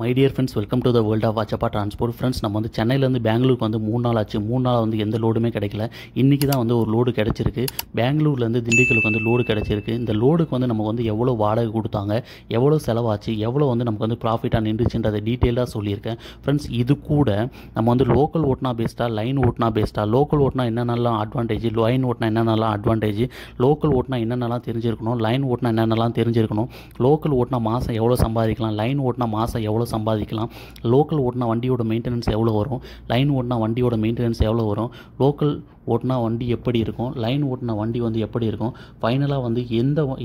My dear friends, welcome to the world of வாச்சப்பா transport. Friends, நம்ம வந்து சென்னையிலேருந்து பெங்களூருக்கு வந்து 3 நாள் ஆச்சு. 3 நாள் வந்து எந்த லோடுமே கிடைக்கல. இன்றைக்கி தான் வந்து ஒரு லோடு கிடச்சிருக்கு. பெங்களூர்லேருந்து திண்டுக்கலுக்கு வந்து லோடு கிடச்சிருக்கு. இந்த லோடுக்கு வந்து நமக்கு வந்து எவ்வளோ வாடகை கொடுத்தாங்க, எவ்வளோ செலவாச்சு, எவ்வளோ வந்து நமக்கு வந்து ப்ராஃபிட்டாக நின்றுச்சுன்றதை டீட்டெயிலாக சொல்லியிருக்கேன். ஃப்ரெண்ட்ஸ், இது கூட நம்ம வந்து லோக்கல் ஓட்டினா பெஸ்ட்டாக, லைன் ஓட்டினா பெஸ்ட்டாக, லோக்கல் ஓட்டினா என்னென்னலாம் அட்வான்டேஜ், லைன் ஓட்டினா என்னென்னலாம் அட்வான்டேஜ், லோக்கல் ஓட்டினா என்னென்னலாம் தெரிஞ்சிருக்கணும், லைன் ஓட்டினா என்னென்னலாம் தெரிஞ்சிருக்கணும், லோக்கல் ஓட்டினா மாதம் எவ்வளோ சம்பாதிக்கலாம், லைன் ஓட்டினா மாதம் எவ்வளோ சம்பாதிக்கலாம், லோக்கல் ஓட்டினா வண்டியோட மெயின்டெனன்ஸ் எவ்வளோ வரும், லைன் ஓட்டினா வண்டியோட மெயின்டெனன்ஸ் எவ்வளோ வரும், லோக்கல் ஓட்டினா வண்டி எப்படி இருக்கும், லைன் ஓட்டினா வண்டி வந்து எப்படி இருக்கும், ஃபைனலாக வந்து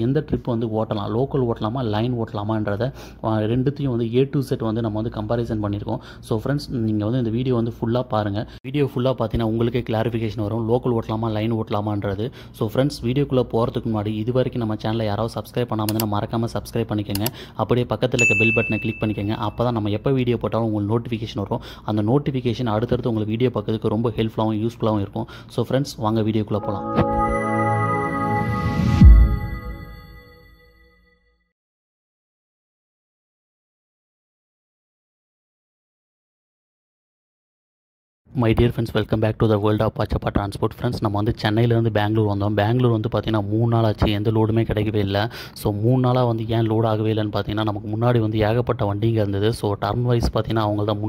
எந்த ட்ரிப் வந்து ஓட்டலாம், லோக்கல் ஓட்டலாமா லைன் ஓட்டலாமான்றதை ரெண்டுத்தையும் வந்து A to Z வந்து நம்ம வந்து கம்பாரிசன் பண்ணியிருக்கோம். ஸோ ஃப்ரெண்ட்ஸ், நீங்கள் வந்து இந்த வீடியோ வந்து ஃபுல்லாக பாருங்கள். வீடியோ ஃபுல்லாக பார்த்தீங்கன்னா உங்களுக்கே கிளாரிஃபிகேஷன் வரும், லோக்கல் ஓட்டலாமா லைன் ஓட்டலாமான்றது. ஸோ ஃப்ரெண்ட்ஸ், வீடியோக்குள்ளே போகிறதுக்கு முன்னாடி இது வரைக்கும் நம்ம சேனலை யாராவது சப்ஸ்கிரைப் பண்ணாமல் இருந்தால் மறக்காமல் சப்ஸ்கிரைப் பண்ணிக்கோங்க. அப்படியே பக்கத்தில் இருக்க பெல் பட்டனை கிளிக் பண்ணிக்கோங்க. அப்போ தான் நம்ம எப்போ வீடியோ போட்டாலும் உங்களுக்கு நோட்டிஃபிகேஷன் வரும். அந்த நோட்டிஃபிகேஷன் அடுத்தடுத்து உங்களுக்கு வீடியோ பார்க்கறதுக்கு ரொம்ப ஹெல்ப்ஃபுல்லாகவும் யூஸ்ஃபுல்லாகவும் இருக்கும். ஸோ ஃப்ரெண்ட்ஸ், வாங்க வீடியோக்குள்ளே போகலாம். My dear friends, welcome back to the world of வாச்சப்பா டிரான்ஸ்போர்ட். ஃப்ரெண்ட்ஸ், நம்ம வந்து சென்னையிலேருந்து பெங்களூர் வந்தோம். பெங்களூர் வந்து பார்த்திங்கன்னா 3 நாள் ஆச்சு, எந்த லோடுமே கிடைக்கவே இல்லை. ஸோ 3 நாளாக வந்து ஏன் லோடு ஆகவே இல்லைன்னு பார்த்தீங்கன்னா, நமக்கு முன்னாடி வந்து ஏகப்பட்ட வண்டிங்க இருந்தது. ஸோ டர்ன் வைஸ் பார்த்திங்கன்னா அவங்க தான்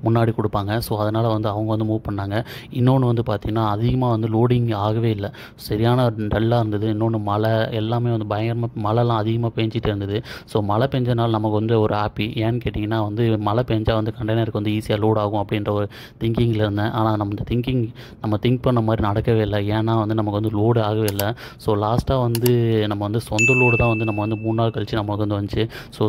முன்னாடி கொடுப்பாங்க. ஸோ அதனால் வந்து அவங்க வந்து மூவ் பண்ணாங்க. இன்னொன்று வந்து பார்த்திங்கன்னா அதிகமாக வந்து லோடிங் ஆகவே இல்லை, சரியான டல்லாக இருந்தது. இன்னொன்று மழை எல்லாமே வந்து பயங்கரமாக மழைலாம் அதிகமாக பெஞ்சிட்டு இருந்தது. ஸோ மழை பெஞ்சனால நமக்கு வந்து ஒரு ஹாப்பி. ஏன்னு கேட்டிங்கன்னா வந்து மழை பெஞ்சால் வந்து கண்டெய்னருக்கு வந்து ஈஸியாக லோட் ஆகும் அப்படின்ற ஒரு திங்கிங்கில் இருந்தேன். ஆனால் நம்ம திங்க் பண்ண மாதிரி நடக்கவே இல்லை. ஏன்னா வந்து நமக்கு வந்து லோடு ஆகவே இல்லை. ஸோ லாஸ்ட்டாக வந்து நம்ம வந்து சொந்த லோடு தான் வந்து நம்ம வந்து 3 நாள் கழித்து நமக்கு வந்து வந்துச்சு. ஸோ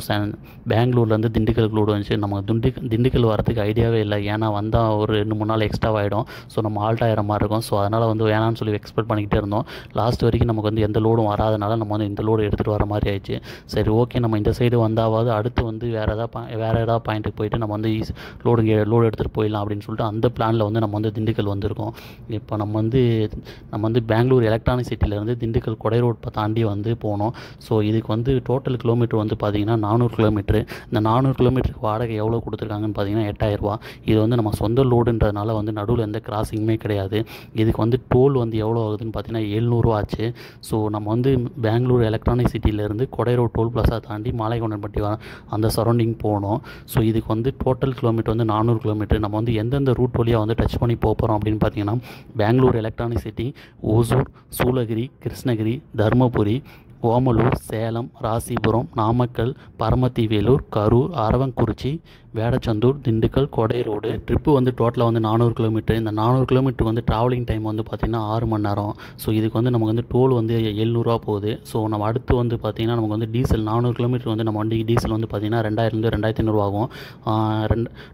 பெங்களூர்லேருந்து திண்டுக்கலுக்கு லோடு வந்துச்சு. நமக்கு திண்டுக்கல் வரதுக்கு ஐடியாவே இல்லை. ஏன்னா வந்தால் ஒரு 2-3 நாள் எக்ஸ்ட்ரா ஆகிடும். ஸோ நம்ம ஆல்ட் ஆகிற மாதிரி இருக்கும். ஸோ அதனால் வந்து வேணான்னு சொல்லி எக்ஸ்பெக்ட் பண்ணிக்கிட்டே இருந்தோம். லாஸ்ட் வரைக்கும் நமக்கு வந்து எந்த லோடும் வராதனால நம்ம வந்து இந்த லோடு எடுத்துகிட்டு வர மாதிரி ஆயிடுச்சு. சரி, ஓகே, நம்ம இந்த சைடு வந்தாவது அடுத்து வந்து வேறு ஏதாவது பாயிண்ட்டுக்கு போயிட்டு நம்ம வந்து லோடு எடுத்துகிட்டு போயிடலாம் அப்படின்னு சொல்லிட்டு அந்த பிளானில் வந்து நம்ம வந்து திண்டுக்கல் வந்திருக்கோம். இப்போ நம்ம வந்து பெங்களூர் எலக்ட்ரானிக் சிட்டிலேருந்து திண்டுக்கல் கொடை ரோட் தாண்டி வந்து போனோம். ஸோ இதுக்கு வந்து டோட்டல் கிலோமீட்டர் வந்து பார்த்திங்கன்னா 400 கிலோமீட்டரு. இந்த 400 கிலோமீட்டருக்கு வாடகை எவ்வளோ கொடுத்துருக்காங்கன்னு பார்த்தீங்கன்னா 8000 ரூபா. இது வந்து நம்ம சொந்த லோடுன்றதுனால வந்து நடுவில் எந்த கிராசிங்குமே கிடையாது. இதுக்கு வந்து டோல் வந்து எவ்வளோ ஆகுதுன்னு பார்த்தீங்கன்னா 700 ரூபா ஆச்சு. ஸோ நம்ம வந்து பெங்களூர் எலக்ட்ரானிக் சிட்டிலேருந்து கொடை ரோட் டோல் பிளாஸா தாண்டி மாலைக்கொண்டன்பட்டி அந்த சரௌண்டிங் போனோம். ஸோ இதுக்கு வந்து டோட்டல் கிலோமீட்டர் வந்து 400 கிலோமீட்டர். நம்ம வந்து எந்தெந்த ரூட் வழியாக வந்து டச் பண்ணி போகிறோம் அப்படின்னு பார்த்தீங்கன்னா, பெங்களூர் எலக்ட்ரானிக் சிட்டி, ஓசூர், சூளகிரி, கிருஷ்ணகிரி, தருமபுரி, ஓமலூர், சேலம், ராசிபுரம், நாமக்கல், பரமத்தி வேலூர், கரூர், அரவங்குறிச்சி, வேடச்சந்தூர், திண்டுக்கல், கொடை ரோடு. ட்ரிப்பு வந்து டோட்டலாக வந்து 400 கிலோமீட்டர். இந்த 400 கிலோமீட்டருக்கு வந்து ட்ராவலிங் டைம் வந்து பார்த்திங்கன்னா 6 மணி நேரம். ஸோ இதுக்கு வந்து நமக்கு வந்து டோல் வந்து 700 ரூபா போகுது. ஸோ நம்ம அடுத்து வந்து பார்த்திங்கன்னா நமக்கு வந்து டீசல் 400 கிலோமீட்டர் வந்து நம்ம வண்டிக்கு டீசல் வந்து பார்த்திங்கன்னா 2000-2500 ஆகும்.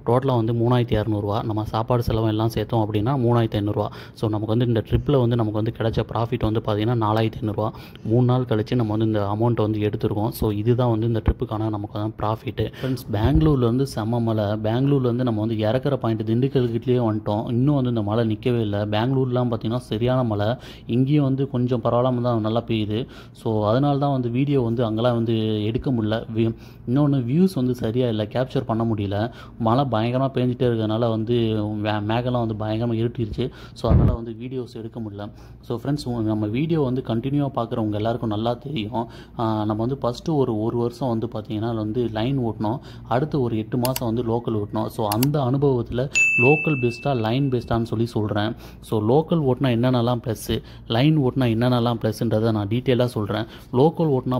டோட்டலாக வந்து 3200 ரூபா. நம்ம சாப்பாடு செலவு எல்லாம் சேர்த்தோம் அப்படின்னா 3500 ரூபா. ஸோ நமக்கு வந்து இந்த ட்ரிப்பில் வந்து நமக்கு வந்து கிடைச்ச ப்ராஃபிட் வந்து பார்த்திங்கன்னா 4500 ரூபா. 3 நாள் கழிச்சு நம்ம வந்து இந்த அமௌண்ட்டை வந்து எடுத்துருக்கோம். ஸோ இதுதான் வந்து இந்த ட்ரிப்புக்கான நமக்கு வந்து ப்ராஃபிட்டு. ஃப்ரெண்ட்ஸ், பெங்களூர்லேருந்து செம்ம மழை. பெங்களூர்லேருந்து நம்ம வந்து இறக்குற பாயிண்ட் திண்டுக்கல்கிட்டலேயே வந்துட்டோம். இன்னும் வந்து இந்த மழை நிற்கவே இல்லை. பெங்களூர்லாம் பார்த்திங்கன்னா சரியான மழை. இங்கேயும் வந்து கொஞ்சம் பரவாயில்லாமல் தான் நல்லா பெய்யுது. ஸோ அதனால தான் வந்து வீடியோ வந்து அங்கெல்லாம் வந்து எடுக்க முடியல. இன்னொன்று வியூஸ் வந்து சரியாக இல்லை, கேப்சர் பண்ண முடியல. மழை பயங்கரமாக பெஞ்சிட்டே இருக்கிறதுனால வந்து மேகலாம் வந்து பயங்கரமாக இருட்டிருச்சு. ஸோ அதனால் வந்து வீடியோஸ் எடுக்க முடியல. ஸோ ஃப்ரெண்ட்ஸ், நம்ம வீடியோ வந்து கண்டினியூவாக பார்க்குறவங்க எல்லாருக்கும் நல்லா தெரியும். நம்ம வந்து ஃபஸ்ட்டு ஒரு வருஷம் வந்து பார்த்திங்கன்னா வந்து லைன் ஓட்டினோம். அடுத்து ஒரு 8 மாதம் வந்து லோக்கல் ஓட்டினோம். ஸோ அந்த அனுபவத்தில் லோக்கல் பெஸ்ட்டாக லைன் பெஸ்ட்டான்னு சொல்லி சொல்கிறேன். ஸோ லோக்கல் ஓட்டினா என்னென்னலாம் ப்ளஸ்ஸு, லைன் ஓட்டினா என்னென்னலாம் ப்ளஸ்ன்றதை நான் டீட்டெயிலாக சொல்கிறேன். லோக்கல் ஓட்டினா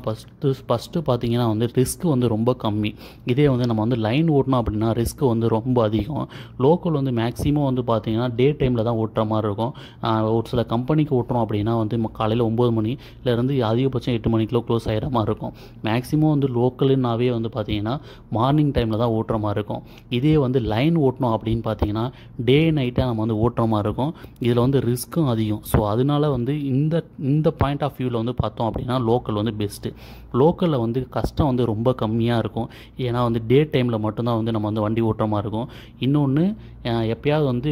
ஃபஸ்ட்டு பார்த்திங்கன்னா வந்து ரிஸ்க் வந்து ரொம்ப கம்மி. இதே வந்து நம்ம வந்து லைன் ஓட்டினோம் அப்படின்னா ரிஸ்க் வந்து ரொம்ப அதிகம். லோக்கல் வந்து மேக்ஸிமம் வந்து பார்த்திங்கன்னா டே டைமில் தான் ஓட்டுற மாதிரி இருக்கும். ஒரு சில கம்பெனிக்கு ஓட்டுறோம் அப்படின்னா வந்து காலையில் 9 மணிலேருந்து அதிகபட்சம் 8 மணிக்குள்ள க்ளோஸ் ஆகிற மாதிரி இருக்கும். மேக்ஸிமம் வந்து லோக்கலுன்னாவே வந்து பார்த்திங்கன்னா மார்னிங் டைமில் தான் ஓட்டுற மாதிரி இருக்கும். இதே வந்து லைன் ஓட்டணும் அப்படின்னு பார்த்தீங்கன்னா டே நைட்டாக நம்ம வந்து ஓட்டுற மாதிரி இருக்கும். இதில் வந்து ரிஸ்க்கும் அதிகம். ஸோ அதனால வந்து இந்த பாயிண்ட் ஆஃப் வியூவில் வந்து பார்த்தோம் அப்படின்னா லோக்கல் வந்து பெஸ்ட்டு. லோக்கலில் வந்து கஷ்டம் வந்து ரொம்ப கம்மியாக இருக்கும். ஏன்னா வந்து டே டைமில் மட்டும்தான் வந்து நம்ம வந்து வண்டி ஓட்டுற மாதிரி இருக்கும். இன்னொன்று எப்பயாவது வந்து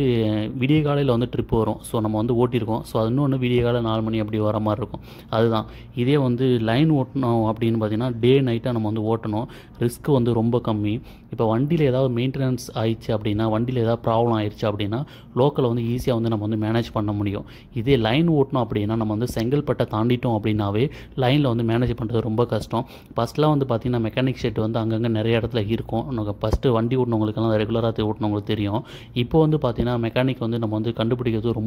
விடிய காலையில் வந்து ட்ரிப் வரும். ஸோ நம்ம வந்து ஓட்டியிருக்கோம். ஸோ அது இன்னொன்று விடிய காலை 4 மணி அப்படி வர மாதிரி இருக்கும். அதுதான். இதே வந்து வந்து லைன் ஓட்டணும் அப்படின்னு பார்த்தீங்கன்னா டே நைட்டாக நம்ம வந்து ஓட்டணும். ரிஸ்க் வந்து ரொம்ப கம்மி. இப்போ வண்டியில் ஏதாவது மெயின்டெனன்ஸ் ஆயிடுச்சு அப்படின்னா, வண்டியில் ஏதாவது ப்ராப்ளம் ஆயிடுச்சு அப்படின்னா லோக்கலில் வந்து ஈஸியாக வந்து நம்ம வந்து மேனேஜ் பண்ண முடியும். இதே லைன் ஓட்டணும் அப்படின்னா நம்ம வந்து செங்கல்பட்டை தாண்டிட்டோம் அப்படின்னாவே லைனில் வந்து மேனேஜ் பண்ணுறது ரொம்ப கஷ்டம். ஃபஸ்ட்லாம் வந்து பார்த்திங்கன்னா மெக்கானிக் ஷெட் வந்து அங்கங்கே நிறைய இடத்துல இருக்கும். நம்ம ஃபஸ்ட்டு வண்டி ஓட்டினவங்களுக்கெல்லாம் ரெகுலராக ஓட்டினவங்களுக்கு தெரியும். இப்போ வந்து பார்த்திங்கன்னா மெக்கானிக் வந்து நம்ம வந்து கண்டுபிடிக்கிறது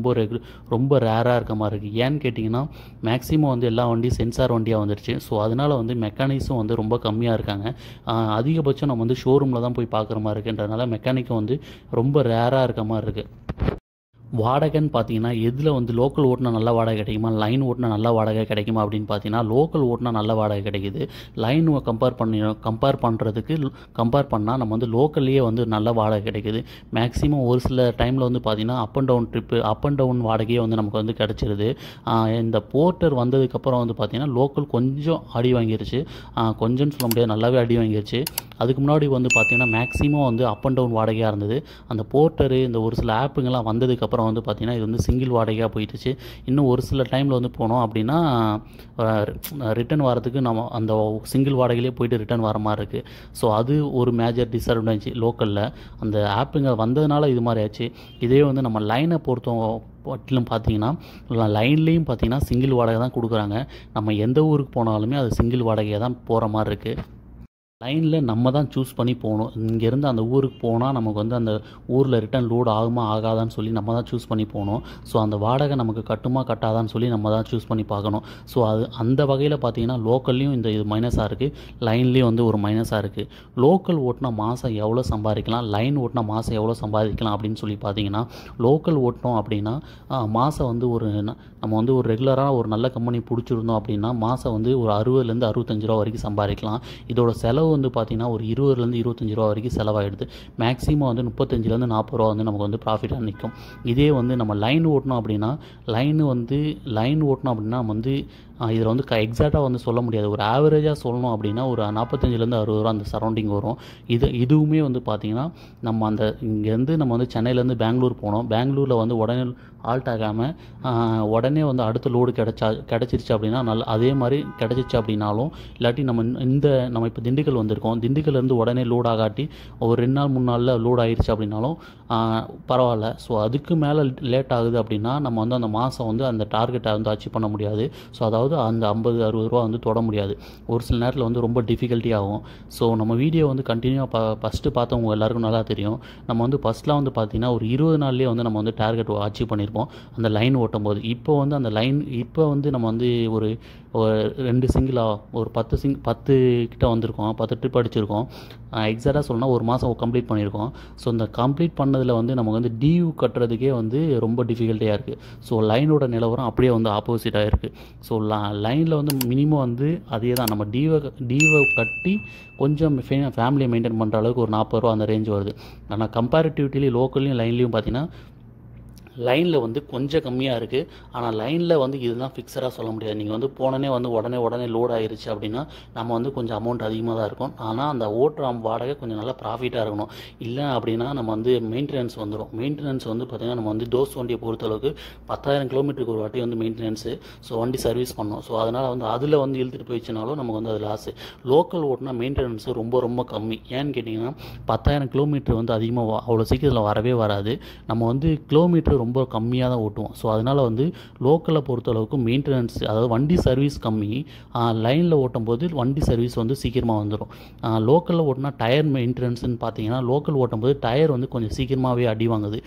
ரொம்ப ரேராக இருக்க மாதிரி இருக்குது. ஏன்னு கேட்டிங்கன்னா மேக்ஸிமம் வந்து எல்லா வண்டியும் சென்சார் வண்டியாக வந்துருச்சு. ஸோ அதனால் வந்து மெக்கானிக்ஸும் வந்து ரொம்ப கம்மியாக இருக்காங்க. அதிகபட்சம் நம்ம வந்து ஷோரூமில் தான் போய் பார்க்குற மாதிரி இருக்குன்றதுனால மெக்கானிக்கும் வந்து ரொம்ப ரேராக இருக்க மாதிரி இருக்குது. வாடகைன்னு பார்த்தீங்கன்னா எதில் வந்து லோக்கல் ஓட்டினா நல்ல வாடகை கிடைக்குமா, லைன் ஓட்டினா நல்ல வாடகை கிடைக்குமா அப்படின்னு பார்த்தீங்கன்னா லோக்கல் ஓட்டினா நல்ல வாடகை கிடைக்குது. லைன் கம்பேர் பண்ணால் நம்ம வந்து லோக்கல்லையே வந்து நல்ல வாடகை கிடைக்குது. மேக்ஸிமம் ஒரு சில டைமில் வந்து பார்த்திங்கன்னா அப் அண்ட் டவுன் வாடகையே வந்து நமக்கு வந்து கிடச்சிருது. இந்த போர்ட்டர் வந்ததுக்கப்புறம் வந்து பார்த்திங்கன்னா லோக்கல் கொஞ்சம் அடி வாங்கிருச்சு. கொஞ்சம்னு சொல்ல முடியாது, நல்லாவே அடி வாங்கிருச்சு. அதுக்கு முன்னாடி வந்து பார்த்திங்கன்னா மேக்ஸிமம் வந்து அப் அண்ட் டவுன் வாடகையாக இருந்தது. அந்த போர்ட்டரு இந்த ஒரு சில ஆப்புங்கெல்லாம் வந்ததுக்கப்புறம் வந்து பார்த்திங்கன்னா இது வந்து சிங்கிள் வாடகையாக போயிடுச்சு. இன்னும் ஒரு சில டைமில் வந்து போனோம் அப்படின்னா ரிட்டன் வரதுக்கு நம்ம அந்த சிங்கிள் வாடகையிலே போயிட்டு ரிட்டன் வர மாதிரி இருக்குது. ஸோ அது ஒரு மேஜர் டிஸ்அட்வான்டேஜ் லோக்கலில். அந்த ஆப்புங்க வந்ததுனால இது மாதிரி ஆச்சு. இதே வந்து நம்ம லைனை பட்டிலும் பார்த்தீங்கன்னா லைன்லேயும் பார்த்தீங்கன்னா சிங்கிள் வாடகை தான் கொடுக்குறாங்க. நம்ம எந்த ஊருக்கு போனாலுமே அது சிங்கிள் வாடகையாக தான் போகிற மாதிரி இருக்குது. லைனில் நம்ம தான் சூஸ் பண்ணி போகணும். இங்கேருந்து அந்த ஊருக்கு போனால் நமக்கு வந்து அந்த ஊரில் ரிட்டன் லோடு ஆகுமா ஆகாதான்னு சொல்லி நம்ம தான் சூஸ் பண்ணி போகணும். ஸோ அந்த வாடகை நமக்கு கட்டுமா கட்டாதான்னு சொல்லி நம்ம தான் சூஸ் பண்ணி பார்க்கணும். ஸோ அந்த வகையில் பார்த்தீங்கன்னா லோக்கல்லையும் இது மைனஸாக இருக்குது, லைன்லேயும் வந்து ஒரு மைனஸாக இருக்குது. லோக்கல் ஓட்டினா மாதம் எவ்வளோ சம்பாதிக்கலாம், லைன் ஓட்டினா மாதம் எவ்வளோ சம்பாதிக்கலாம் அப்படின்னு சொல்லி பார்த்தீங்கன்னா லோக்கல் ஓட்டினோம் அப்படின்னா மாதம் வந்து நம்ம வந்து ஒரு ரெகுலராக ஒரு நல்ல கம்பெனி பிடிச்சிருந்தோம் அப்படின்னா மாதம் வந்து ஒரு 60லேருந்து 65 ரூபா வரைக்கும் சம்பாதிக்கலாம். இதோட செலவு வந்து பார்த்திங்கன்னா ஒரு 20லேருந்து 25 ரூபா வரைக்கும் செலவாகிடுது. மேக்ஸிமம் வந்து 35லேருந்து 40 ரூபா வந்து நமக்கு வந்து ப்ராஃபிட்டாக நிற்கும். இதே வந்து நம்ம லைன் ஓட்டணும் அப்படின்னா நம்ம வந்து இதில் வந்து எக்ஸாக்டாக வந்து சொல்ல முடியாது. ஒரு ஆவரேஜாக சொல்லணும் அப்படின்னா ஒரு 45லேருந்து 60 ரூபா அந்த சரௌண்டிங் வரும். இதுவுமே வந்து பார்த்திங்கன்னா நம்ம இங்கேருந்து நம்ம வந்து சென்னையிலேருந்து பெங்களூர் போனோம். பெங்களூரில் வந்து உடனே ஆல்ட் ஆகாமல் உடனே வந்து அடுத்த லோடு கிடச்சிருச்சு அப்படின்னா அதே மாதிரி கிடச்சிச்சு அப்படின்னாலும் இல்லாட்டி நம்ம இப்போ திண்டுக்கல் வந்திருக்கோம், திண்டுக்கல்லேருந்து உடனே லோட் ஆகாட்டி ஒரு 2 நாள் 3 நாளில் லோட் ஆகிடுச்சு அப்படின்னாலும் பரவாயில்ல. ஸோ அதுக்கு மேலே லேட் ஆகுது அப்படின்னா நம்ம வந்து அந்த மாதம் வந்து அந்த டார்கெட்டை வந்து அச்சீவ் பண்ண முடியாது. ஸோ அதாவது அந்த 50-60 ரூபா வந்து தொட முடியாது. ஒரு சில நேரத்தில் வந்து ரொம்ப டிஃபிகல்ட்டி ஆகும். ஸோ நம்ம வீடியோ வந்து கண்டினியூவாக ஃபஸ்ட்டு பார்த்தவங்க எல்லாருக்கும் நல்லா தெரியும். நம்ம வந்து ஃபஸ்ட்லாம் வந்து பார்த்திங்கன்னா ஒரு 20 நாள்லேயே வந்து நம்ம வந்து டார்கெட் அச்சீவ் பண்ணியிருப்போம் அந்த லைன் ஓட்டும் போது. இப்போ வந்து நம்ம வந்து ஒரு 2 சிங்கிளாக ஒரு 10 கிட்ட வந்திருக்கோம், 10 ட்ரிப் அடிச்சிருக்கோம். எக்ஸாக்டாக சொல்லணும்னா ஒரு மாதம் கம்ப்ளீட் பண்ணியிருக்கோம். ஸோ இந்த கம்ப்ளீட் பண்ணதில் வந்து நமக்கு வந்து டியூ கட்டுறதுக்கே வந்து ரொம்ப டிஃபிகல்ட்டியாக இருக்குது. ஸோ லைனோட நிலவரம் அப்படியே வந்து ஆப்போசிட்டாக இருக்குது. ஸோ லைனில் வந்து மினிமம் வந்து அதே தான், நம்ம டியூவை கட்டி கொஞ்சம் ஃபேமிலியை மெயின்டைன் பண்ணுற அளவுக்கு ஒரு 40 ரூபா அந்த ரேஞ்ச் வருது. ஆனால் கம்பேரிட்டிவிட்டிலி லோக்கல்லையும் லைன்லேயும் பார்த்தீங்கன்னா லைனில் வந்து கொஞ்சம் கம்மியாக இருக்குது. ஆனால் லைனில் வந்து இதுதான் ஃபிக்ஸடாக சொல்ல முடியாது. நீங்கள் வந்து போனோடனே வந்து உடனே லோட் ஆகிருச்சு அப்படின்னா நம்ம வந்து கொஞ்சம் அமௌண்ட் அதிகமாக தான் இருக்கும். ஆனால் அந்த ஓட்டுற வாடகை கொஞ்சம் நல்லா ப்ராஃபிட்டாக இருக்கணும். இல்லை அப்படின்னா நம்ம வந்து மெயின்டெனன்ஸ் வந்துடும். மெயின்டெனன்ஸ் வந்து பார்த்திங்கன்னா நம்ம வந்து டோஸ் வண்டியை பொறுத்தளவுக்கு 10,000 கிலோமீட்டருக்கு ஒரு வாட்டி வந்து மெயின்டெனன்ஸு. ஸோ வண்டி சர்வீஸ் பண்ணோம். ஸோ அதனால் வந்து அதில் வந்து இழுத்துட்டு போயிடுச்சுனாலும் நமக்கு வந்து அது லாஸு. லோக்கல் ஓட்டினா மெயின்டெனன்ஸு ரொம்ப கம்மி. ஏன்னு கேட்டிங்கன்னா 10,000 கிலோமீட்டர் வந்து அதிகமாக அவ்வளோ சீக்கிரத்தில் வரவே வராது. நம்ம வந்து கிலோமீட்டர் ரொம்ப கம்மியாக தான் ஓட்டுவோம். ஸோ அதனால் வந்து லோக்கலை பொறுத்தளவுக்கு மெயின்டெனன்ஸ், அதாவது வண்டி சர்வீஸ் கம்மி. லைனில் ஓட்டும் போது வண்டி சர்வீஸ் வந்து சீக்கிரமாக வந்துடும். லோக்கலில் ஓட்டினா டயர் மெயின்டெனன்ஸ்னு பார்த்தீங்கன்னா லோக்கல் ஓட்டும் போது டயர் வந்து கொஞ்சம் சீக்கிரமாகவே அடி வாங்குது.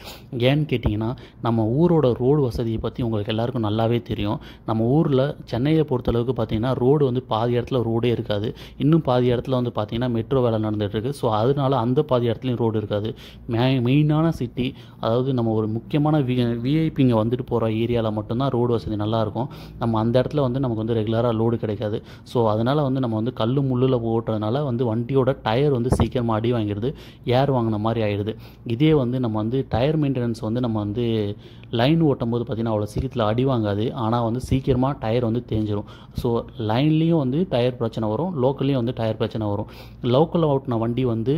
ஏன்னு கேட்டிங்கன்னா நம்ம ஊரோட ரோடு வசதியை பற்றி உங்களுக்கு எல்லாருக்கும் நல்லாவே தெரியும். நம்ம ஊரில் சென்னையை பொறுத்தளவுக்கு பார்த்திங்கன்னா ரோடு வந்து பாதி இடத்துல ரோடே இருக்காது. இன்னும் பாதி இடத்துல வந்து பார்த்திங்கன்னா மெட்ரோ வேலை நடந்துகிட்ருக்கு. ஸோ அதனால அந்த பாதி இடத்துலையும் ரோடு இருக்காது. மெயினான சிட்டி, அதாவது நம்ம ஒரு முக்கியமான விஐபிங்க வந்துட்டு போகிற ஏரியாவில் மட்டும்தான் ரோடு வசதி நல்லாயிருக்கும். நம்ம அந்த இடத்துல வந்து நமக்கு வந்து ரெகுலராக லோடு கிடைக்காது. ஸோ அதனால் வந்து நம்ம வந்து கல் முள்ளில் ஓட்டுறதுனால வந்து வண்டியோட டயர் வந்து சீக்கிரமாக அடி வாங்கிடுது, ஏர் வாங்கின மாதிரி ஆகிடுது. இதே வந்து நம்ம வந்து டயர் மெயின்டெனன்ஸ் வந்து நம்ம வந்து லைன் ஓட்டும் போது பார்த்திங்கன்னா அவ்வளோ சீக்கிரத்தில் அடி வாங்காது. ஆனால் வந்து சீக்கிரமாக டயர் வந்து தேஞ்சிடும். ஸோ லைன்லேயும் வந்து டயர் பிரச்சனை வரும், லோக்கல்லையும் வந்து டயர் பிரச்சனை வரும். லோக்கலில் ஓட்டின வண்டி வந்து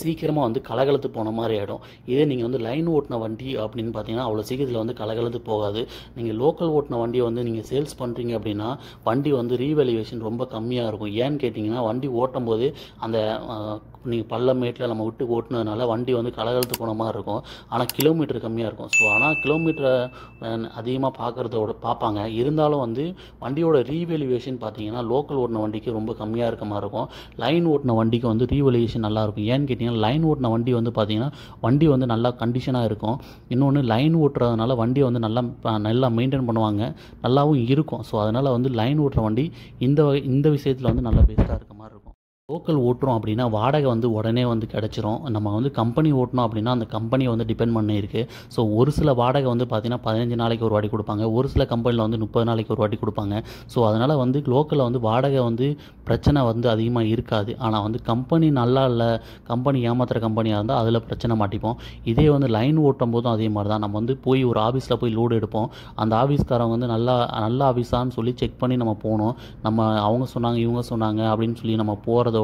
சீக்கிரமாக வந்து கலகலத்து போன மாதிரி ஆகிடும். இதே நீங்கள் வந்து லைன் ஓட்டின வண்டி அப்படின்னு பார்த்தீங்கன்னா அவ்வளோ சீக்கிரத்தில் வந்து கலகலத்து போகாது. நீங்கள் லோக்கல் ஓட்டின வண்டியை வந்து நீங்கள் சேல்ஸ் பண்ணுறீங்க அப்படின்னா வண்டி வந்து ரீவேல்யூவேஷன் ரொம்ப கம்மியாக இருக்கும். ஏன்னு கேட்டிங்கன்னா வண்டி ஓட்டும் போது அந்த நீங்கள் பள்ளமேட்டில் நம்ம விட்டு ஓட்டுனதுனால வண்டி வந்து கலகலத்து போன மாதிரி இருக்கும். ஆனால் கிலோமீட்டர் கம்மியாக இருக்கும். ஸோ ஆனால் கிலோமீட்டரை அதிகமாக பார்ப்பாங்க. இருந்தாலும் வந்து வண்டியோட ரீவேல்யூவேஷன் பார்த்தீங்கன்னா லோக்கல் ஓட்டின வண்டிக்கு ரொம்ப கம்மியாக இருக்க மாதிரி இருக்கும். லைன் ஓட்டின வண்டிக்கு வந்து ரீவேல்யூவேஷன் நல்லாயிருக்கும். ஏன்னு கேட்டிங்கன்னா லைன் ஓட்டின வண்டி வந்து பார்த்தீங்கன்னா வண்டி வந்து நல்லா கண்டிஷனாக இருக்கும். இன்னொன்று லைன் ஓட்டுறதுனால வண்டியை வந்து நல்லா மெயின்டைன் பண்ணுவாங்க, நல்லாவும் இருக்கும். ஸோ அதனால் வந்து லைன் ஓட்டுற வண்டி இந்த விஷயத்தில் வந்து நல்லா பெஸ்ட்டாக இருக்க மாதிரி இருக்கும். லோக்கல் ஓட்டுறோம் அப்படின்னா வாடகை வந்து உடனே வந்து கிடச்சிரும். நம்ம வந்து கம்பெனி ஓட்டணும் அப்படின்னா அந்த கம்பெனியை வந்து டிபெண்ட் பண்ணி இருக்குது. ஸோ ஒரு சில வாடகை வந்து பார்த்திங்கன்னா 15 நாளைக்கு ஒரு வாட்டி கொடுப்பாங்க, ஒரு சில கம்பெனியில் வந்து 30 நாளைக்கு ஒரு வாட்டி கொடுப்பாங்க. ஸோ அதனால் வந்து லோக்கலில் வந்து வாடகை வந்து பிரச்சனை வந்து அதிகமாக இருக்காது. ஆனால் வந்து கம்பெனி நல்லா இல்லை, கம்பெனி ஏமாத்துகிற கம்பெனியாக இருந்தால் அதில் பிரச்சனை மாட்டிப்போம். இதே வந்து லைன் ஓட்டும் போதும் அதே மாதிரி தான். நம்ம வந்து போய் ஒரு ஆஃபீஸில் போய் லோடு எடுப்போம். அந்த ஆஃபீஸ்காரங்க வந்து நல்ல ஆஃபீஸான்னு சொல்லி செக் பண்ணி நம்ம போகணும். அவங்க சொன்னாங்க இவங்க சொன்னாங்க அப்படின்னு சொல்லி நம்ம போகிறதோட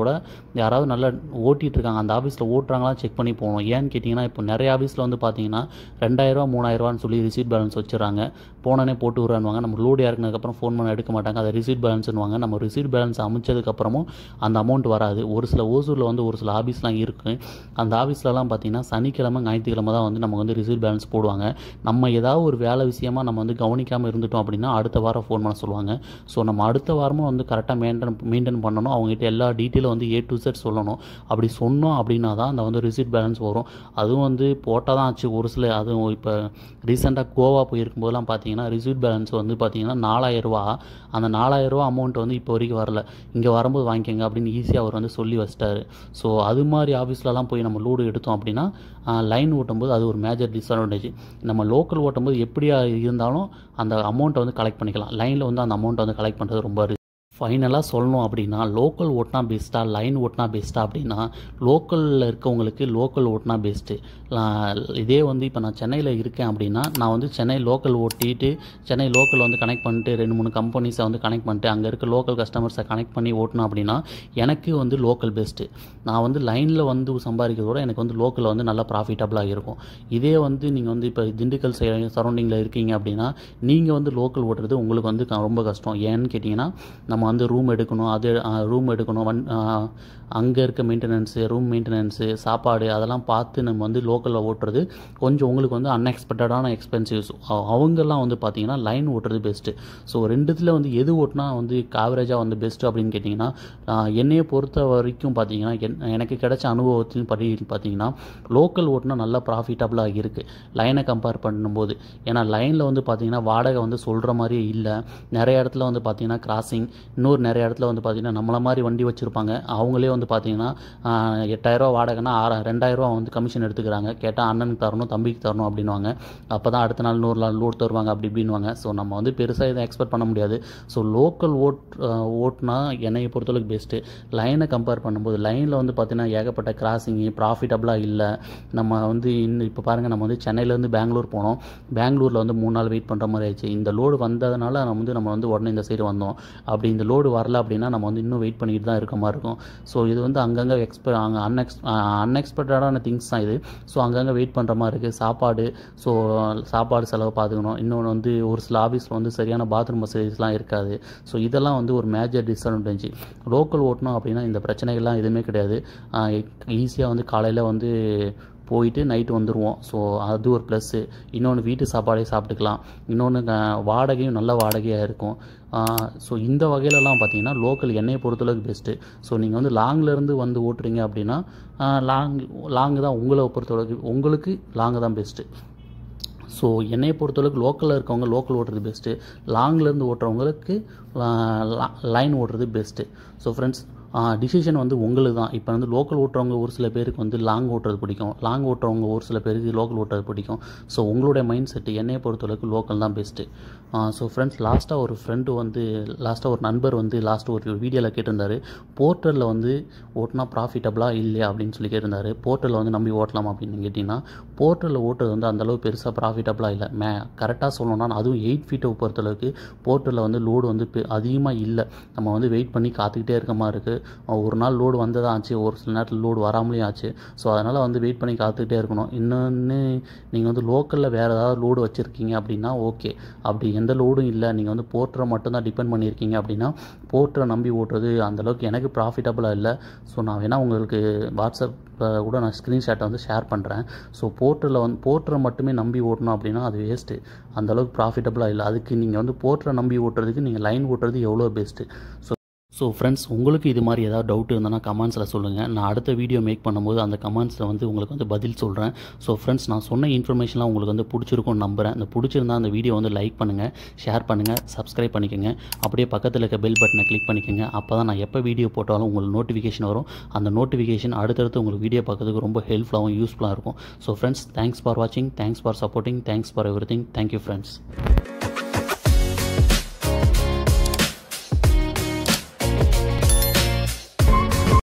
யாராவது நல்லா ஓட்டிகிட்டு இருக்காங்க அந்த ஆஃபீஸில் ஓட்டுறாங்களா செக் பண்ணி போகணும். ஏன்னு கேட்டிங்கன்னா இப்போ நிறைய ஆஃபீஸில் வந்து பார்த்தீங்கன்னா 2000 3000 சொல்லி ரிசீட் பேலன்ஸ் வச்சுறாங்க. போனோடனே போட்டு விட்றானுவாங்க. நம்ம லோடு இறக்குனதுக்கப்புறம் ஃபோன் பண்ண எடுக்க மாட்டாங்க. அதை ரிசீட் பேலன்ஸ்னுவாங்க. நம்ம ரிசீட் பேலன்ஸ் அமைச்சதுக்கப்புறமும் அந்த அமௌண்ட் வராது. ஒரு சில ஓசூரில் வந்து ஒரு சில ஆஃபீஸ்லாம் இருக்குது. அந்த ஆஃபீஸ்லலாம் பார்த்தீங்கன்னா சனிக்கிழமை ஞாயிற்றுக்கிழமை தான் வந்து நமக்கு வந்து ரிசீட் பேலன்ஸ் போடுவாங்க. நம்ம ஏதாவது ஒரு வேலை விஷயமாக நம்ம வந்து கவனிக்காமல் இருந்துட்டோம் அப்படின்னா அடுத்த வாரம் ஃபோன் பண்ண சொல்லுவாங்க. ஸோ நம்ம அடுத்த வாரமும் வந்து கரெக்டாக மெயின்டைன் பண்ணணும். அவங்ககிட்ட எல்லா டீட்டெயிலும் வந்து A to Z சொல்லணும். அப்படி சொன்னோம் அப்படின்னா தான் அந்த வந்து ரிசீட் பேலன்ஸ் வரும். அதுவும் வந்து போட்டால் தான் ஆச்சு. ஒரு சில அதுவும் இப்போ ரீசெண்டாக கோவா போயிருக்கும்போதெல்லாம் பார்த்தீங்கன்னா ரிசீட் பேலன்ஸ் வந்து பார்த்தீங்கன்னா 4000 ரூபா. அந்த 4000 ரூபா அமௌண்ட் வந்து இப்போ வரைக்கும் வரல. இங்கே வரும்போது வாங்கிக்கோங்க அப்படின்னு ஈஸியாக அவர் வந்து சொல்லி வச்சிட்டாரு. ஸோ அது மாதிரி ஆஃபீஸ்லலாம் போய் நம்ம லோடு எடுத்தோம் அப்படின்னா லைன் ஓட்டும்போது அது ஒரு மேஜர் டிஸ்அட்வான்டேஜ். நம்ம லோக்கல் ஓட்டும்போது எப்படியா இருந்தாலும் அந்த அமௌண்ட்டை வந்து கலெக்ட் பண்ணிக்கலாம். லைனில் வந்து அந்த அமௌண்ட்டை வந்து கலெக்ட் பண்ணுறது ரொம்ப ஃபைனலாக சொல்லணும் அப்படின்னா லோக்கல் ஓட்டினா பெஸ்ட்டாக லைன் ஓட்டினா பெஸ்ட்டாக அப்படின்னா லோக்கலில் இருக்கவங்களுக்கு லோக்கல் ஓட்டினா பெஸ்ட்டு. இதே வந்து இப்போ நான் சென்னையில் இருக்கேன் அப்படின்னா நான் வந்து சென்னை லோக்கல் ஓட்டிட்டு சென்னை லோக்கல் வந்து கனெக்ட் பண்ணிட்டு 2-3 கம்பெனிஸை வந்து கனெக்ட் பண்ணிட்டு அங்கே இருக்க லோக்கல் கஸ்டமர்ஸை கனெக்ட் பண்ணி ஓட்டணும் அப்படின்னா எனக்கு வந்து லோக்கல் பெஸ்ட்டு. நான் வந்து லைனில் வந்து சம்பாதிக்கிறதோட எனக்கு வந்து லோக்கலில் வந்து நல்லா ப்ராஃபிட்டபுளாக இருக்கும். இதே வந்து நீங்கள் வந்து இப்போ திண்டுக்கல் சரௌண்டிங்கில் இருக்கீங்க அப்படின்னா நீங்கள் வந்து லோக்கல் ஓட்டுறது உங்களுக்கு வந்து ரொம்ப கஷ்டம். ஏன்னு கேட்டிங்கன்னா நம்ம வந்து ரூம் எடுக்கணும் அங்கே இருக்க மெயின்டெனன்ஸு, ரூம் மெயின்டெனன்ஸு, சாப்பாடு அதெல்லாம் பார்த்து நம்ம வந்து லோக்கலில் ஓட்டுறது கொஞ்சம் உங்களுக்கு வந்து அன்எக்ஸ்பெக்டடான எக்ஸ்பென்சிவ்ஸ். அவங்கெல்லாம் வந்து பார்த்தீங்கன்னா லைன் ஓட்டுறது பெஸ்ட்டு. ஸோ ரெண்டுத்தில் வந்து எது ஓட்டினா வந்து ஆவரேஜாக வந்து பெஸ்ட்டு அப்படின்னு கேட்டிங்கன்னா என்னையை பொறுத்த வரைக்கும் பார்த்தீங்கன்னா எனக்கு கிடைச்ச அனுபவத்தின் படி பார்த்தீங்கன்னா லோக்கல் ஓட்டினா நல்லா ப்ராஃபிட்டபுளாக இருக்குது லைனை கம்பேர் பண்ணும்போது. ஏன்னா லைனில் வந்து பார்த்தீங்கன்னா வாடகை வந்து சொல்கிற மாதிரியே இல்லை. நிறைய இடத்துல வந்து பார்த்தீங்கன்னா கிராசிங், நிறைய இடத்துல வந்து பார்த்தீங்கன்னா நம்மள மாதிரி வண்டி வச்சுருப்பாங்க. அவங்களே வந்து பார்த்தீங்கன்னா 8000 வாடகைனா 2000 வந்து கமிஷன் எடுத்துக்கிறாங்க. கேட்டால் அண்ணனுக்கு தரணும் தம்பிக்கு தரணும் அப்படின்வாங்க. அப்போ தான் அடுத்த நாள் 100 நாள் லோட் தருவாங்க அப்படி இப்படின்வாங்க. ஸோ நம்ம வந்து பெருசாக இதை எக்ஸ்பெக்ட் பண்ண முடியாது. ஸோ லோக்கல் ஓட்டுனா என்னையை பொறுத்தளவுக்கு பெஸ்ட்டு. லைனை கம்பேர் பண்ணும்போது லைனில் வந்து பார்த்தீங்கன்னா ஏகப்பட்ட கிராசிங்கு ப்ராஃபிட்டபுளாக இல்லை. நம்ம வந்து இப்போ பாருங்கள், நம்ம வந்து சென்னையிலேருந்து பெங்களூர் போனோம். பெங்களூரில் வந்து 3 நாள் வெயிட் பண்ணுற மாதிரி ஆயிடுச்சு. இந்த லோடு வந்ததுனால நம்ம வந்து உடனே இந்த சைடு வந்தோம். அப்படி இந்த லோடு வரல அப்படின்னா நம்ம வந்து இன்னும் வெயிட் பண்ணிட்டு தான் இருக்க மாதிரி இருக்கும். ஸோ இது வந்து அங்கங்கே அன்எக்ஸ்பெக்டடான திங்ஸ் தான் இது. ஸோ அங்கங்கே வெயிட் பண்ணுற மாதிரி இருக்குது. சாப்பாடு செலவு பார்த்துக்கணும். இன்னொன்று வந்து ஒரு சில ஆஃபீஸில் வந்து சரியான பாத்ரூம் வசதிஸ்லாம் இருக்காது. ஸோ இதெல்லாம் வந்து ஒரு மேஜர் டிஸ்அட்வான்டேஜ். லோக்கல் ஓட்டணும் அப்படின்னா இந்த பிரச்சனைகள்லாம் எதுவுமே கிடையாது. ஈஸியாக வந்து காலையில் வந்து போயிட்டு நைட்டு வந்துடுவோம். ஸோ அது ஒரு ப்ளஸ்ஸு. இன்னொன்று வீட்டு சாப்பாடே சாப்பிட்டுக்கலாம். இன்னொன்று வாடகையும் நல்ல வாடகையாக இருக்கும். ஸோ இந்த வகையிலலாம் பார்த்தீங்கன்னா லோக்கல் என்னையை பொறுத்தளவுக்கு பெஸ்ட்டு. ஸோ நீங்கள் வந்து லாங்லேருந்து வந்து ஓட்டுறீங்க அப்படின்னா லாங்கு தான் உங்களை பொறுத்தளவுக்கு உங்களுக்கு லாங்கு தான் பெஸ்ட்டு. ஸோ என்னையை பொறுத்தளவுக்கு லோக்கலில் இருக்கவங்க லோக்கல் ஓட்டுறது பெஸ்ட்டு. லாங்லேருந்து ஓட்டுறவங்களுக்கு லைன் ஓட்டுறது பெஸ்ட்டு. ஸோ ஃப்ரெண்ட்ஸ், டிசிஷன் வந்து உங்களுக்கு தான். இப்போ வந்து லோக்கல் ஓட்டுறவங்க ஒரு சில பேருக்கு வந்து லாங் ஓட்டுறது பிடிக்கும், லாங் ஓட்டுறவங்க ஒரு சில பேருக்கு லோக்கல் ஓட்டுறது பிடிக்கும். ஸோ உங்களுடைய மைண்ட் செட்டு என்னையை பொறுத்தளவுக்கு லோக்கல் தான் பெஸ்ட்டு. ஸோ ஃப்ரெண்ட்ஸ், லாஸ்ட்டாக ஒரு நண்பர் வந்து ஒரு வீடியோவில் கேட்டிருந்தார், போர்ட்டலில் வந்து ஓட்டினா ப்ராஃபிட்டபுளாக இல்லையா அப்படின்னு சொல்லி கேட்டிருந்தார். போர்ட்டலில் வந்து நம்பி ஓட்டலாம் அப்படின்னு கேட்டிங்கன்னா போர்ட்டலில் ஓட்டுறது வந்து அந்தளவு பெருசாக ப்ராஃபிட்டபுளாக இல்லை. கரெக்டாக சொல்லணும்னா அதுவும் 8 ஃபீட்டை பொறுத்தளவுக்கு போர்ட்டலில் வந்து லோடு வந்து அதிகமாக இல்லை. நம்ம வந்து வெயிட் பண்ணி காத்துக்கிட்டே இருக்க மாதிரி இருக்குது. ஒரு நாள் லோடு வந்ததாக ஆச்சு, ஒரு சில நேரத்தில் லோடு வராமலேயும் ஆச்சு. ஸோ அதனால் வந்து வெயிட் பண்ணி காத்துக்கிட்டே இருக்கணும். இன்னொன்று, நீங்கள் வந்து லோக்கலில் வேறு ஏதாவது லோடு வச்சுருக்கீங்க அப்படின்னா ஓகே. அப்படி எந்த லோடும் இல்லை, நீங்கள் வந்து போர்ட்டரை மட்டும்தான் டிபெண்ட் பண்ணியிருக்கீங்க அப்படின்னா போர்ட்டரை நம்பி ஓட்டுறது அந்தளவுக்கு எனக்கு ப்ராஃபிட்டபுளாக இல்லை. ஸோ நான் வேணால் உங்களுக்கு வாட்ஸ்அப்பில் கூட நான் ஸ்க்ரீன்ஷாட்டை வந்து ஷேர் பண்ணுறேன். ஸோ போர்ட்டரை மட்டுமே நம்பி ஓட்டணும் அப்படின்னா அது வேஸ்ட்டு, அந்தளவுக்கு ப்ராஃபிட்டபுளாக இல்லை. அதுக்கு நீங்கள் வந்து போர்ட்டரை நம்பி ஓட்டுறதுக்கு நீங்கள் லைன் ஓட்டுறது எவ்வளோ பெஸ்ட்டு. ஸோ ஃப்ரெண்ட்ஸ், உங்களுக்கு இது மாதிரி ஏதாவது டவுட் இருந்ததுன்னா கமெண்ட்ஸில் சொல்லுங்கள். நான் அடுத்த வீடியோ மேக் பண்ணும்போது அந்த கமெண்ட்ஸில் வந்து உங்களுக்கு வந்து பதில் சொல்கிறேன். ஸோ ஃப்ரெண்ட்ஸ், நான் சொன்ன இன்ஃபர்மேஷன்லாம் உங்களுக்கு வந்து பிடிச்சிருக்கும்னு நம்புகிறேன். இந்த பிடிச்சிருந்தா அந்த வீடியோ வந்து லைக் பண்ணுங்கள், ஷேர் பண்ணுங்கள், சப்ஸ்கிரைப் பண்ணிக்கோங்க. அப்படியே பக்கத்தில் இருக்க பெல் பட்டனை கிளிக் பண்ணிக்கோங்க. அப்போ தான் நான் எப்போ வீடியோ போட்டாலும் உங்களுக்கு நோட்டிஃபிகேஷன் வரும். அந்த நோட்டிஃபிகேஷன் அடுத்தடுத்து உங்களுக்கு வீடியோ பார்க்கறதுக்கு ரொம்ப ஹெல்ப்ஃபுல்லாகவும் யூஸ்ஃபுல்லாக இருக்கும். ஸோ ஃப்ரெண்ட்ஸ், தேங்க்ஸ் ஃபார் வாட்சிங், thanks for supporting, thanks for everything. Thank you friends.